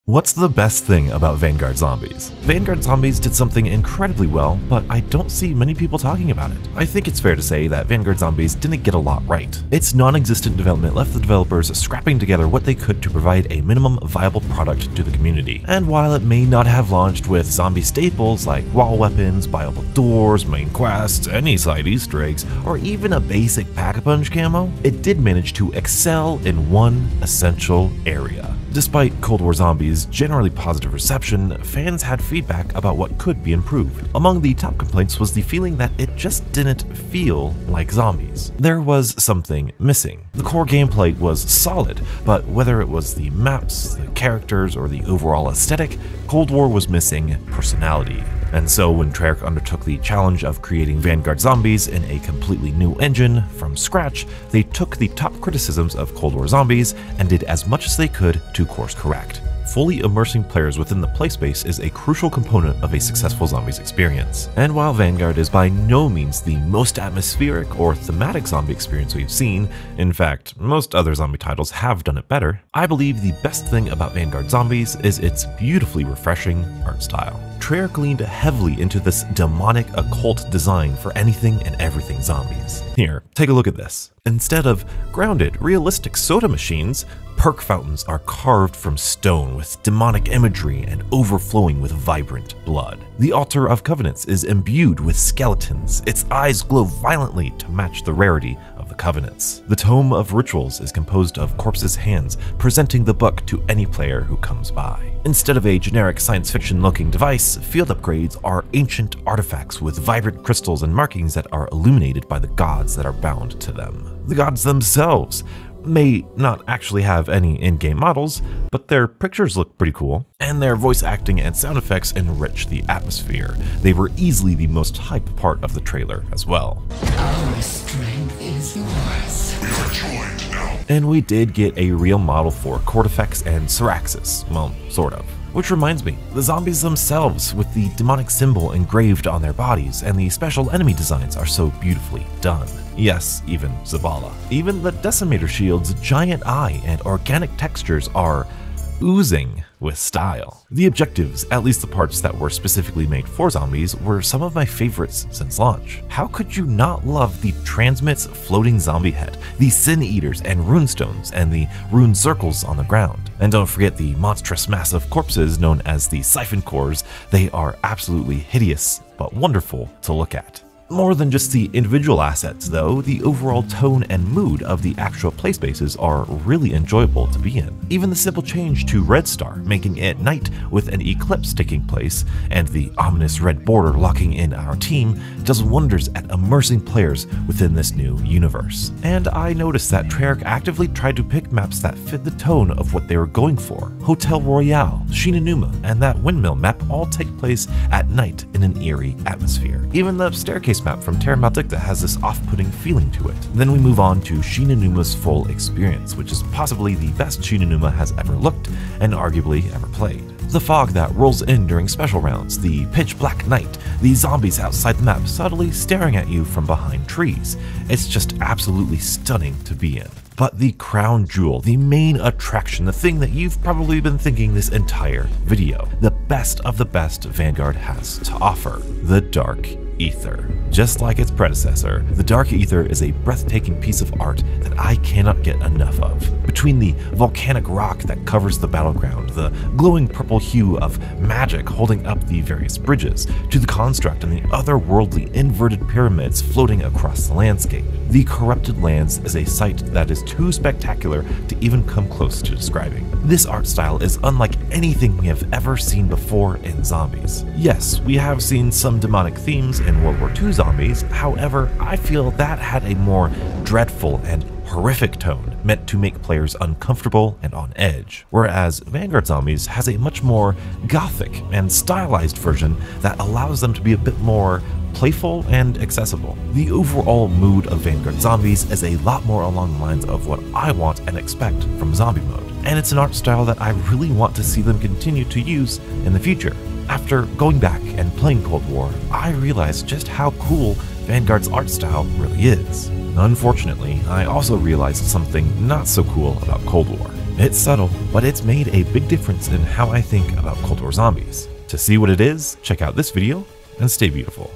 What's the best thing about Vanguard Zombies? Vanguard Zombies did something incredibly well, but I don't see many people talking about it. I think it's fair to say that Vanguard Zombies didn't get a lot right. Its non-existent development left the developers scrapping together what they could to provide a minimum viable product to the community. And while it may not have launched with zombie staples like wall weapons, buyable doors, main quests, any side Easter eggs, or even a basic Pack-a-Punch camo, it did manage to excel in one essential area. Despite Cold War Zombies' generally positive reception, fans had feedback about what could be improved. Among the top complaints was the feeling that it just didn't feel like zombies. There was something missing. The core gameplay was solid, but whether it was the maps, the characters, or the overall aesthetic, Cold War was missing personality. And so when Treyarch undertook the challenge of creating Vanguard Zombies in a completely new engine from scratch, they took the top criticisms of Cold War Zombies and did as much as they could to course correct. Fully immersing players within the playspace is a crucial component of a successful Zombies experience. And while Vanguard is by no means the most atmospheric or thematic zombie experience we've seen, in fact, most other zombie titles have done it better, I believe the best thing about Vanguard Zombies is its beautifully refreshing art style. Treyarch leaned heavily into this demonic occult design for anything and everything zombies. Here, take a look at this. Instead of grounded, realistic soda machines, perk fountains are carved from stone with demonic imagery and overflowing with vibrant blood. The Altar of Covenants is imbued with skeletons. Its eyes glow violently to match the rarity of the Covenants. The Tome of Rituals is composed of corpses' hands, presenting the book to any player who comes by. Instead of a generic science fiction looking device, field upgrades are ancient artifacts with vibrant crystals and markings that are illuminated by the gods that are bound to them. The gods themselves may not actually have any in-game models, but their pictures look pretty cool, and their voice acting and sound effects enrich the atmosphere. They were easily the most hyped part of the trailer as well. Our strength is yours. We are joined now. And we did get a real model for Cortifex and Syraxis, well, sort of. Which reminds me, the zombies themselves, with the demonic symbol engraved on their bodies, and the special enemy designs are so beautifully done. Yes, even Zavala. Even the Decimator Shield's giant eye and organic textures are oozing with style. The objectives, at least the parts that were specifically made for zombies, were some of my favorites since launch. How could you not love the Transmit's floating zombie head, the Sin Eaters and Runestones, and the rune circles on the ground? And don't forget the monstrous mass of corpses known as the Siphon Cores. They are absolutely hideous, but wonderful to look at. More than just the individual assets though, the overall tone and mood of the actual playspaces are really enjoyable to be in. Even the simple change to Red Star, making it night with an eclipse taking place, and the ominous red border locking in our team, does wonders at immersing players within this new universe. And I noticed that Treyarch actively tried to pick maps that fit the tone of what they were going for. Hotel Royale, Shinonuma, and that windmill map all take place at night in an eerie atmosphere. Even the staircase map from Terra Maldicta has this off-putting feeling to it. Then we move on to Shinonuma's full experience, which is possibly the best Shinonuma has ever looked and arguably ever played. The fog that rolls in during special rounds, the pitch black night, the zombies outside the map subtly staring at you from behind trees. It's just absolutely stunning to be in. But the crown jewel, the main attraction, the thing that you've probably been thinking this entire video, the best of the best Vanguard has to offer, the Dark Aether. Just like its predecessor, the Dark Aether is a breathtaking piece of art that I cannot get enough of. Between the volcanic rock that covers the battleground, the glowing purple hue of magic holding up the various bridges, to the construct and the otherworldly inverted pyramids floating across the landscape, the Corrupted Lands is a sight that is too spectacular to even come close to describing. This art style is unlike anything we have ever seen before in zombies. Yes, we have seen some demonic themes in World War II zombies, however, I feel that had a more dreadful and horrific tone meant to make players uncomfortable and on edge, whereas Vanguard Zombies has a much more gothic and stylized version that allows them to be a bit more playful and accessible. The overall mood of Vanguard Zombies is a lot more along the lines of what I want and expect from zombie mode, and it's an art style that I really want to see them continue to use in the future. After going back and playing Cold War, I realized just how cool Vanguard's art style really is. Unfortunately, I also realized something not so cool about Cold War. It's subtle, but it's made a big difference in how I think about Cold War Zombies. To see what it is, check out this video, and stay beautiful.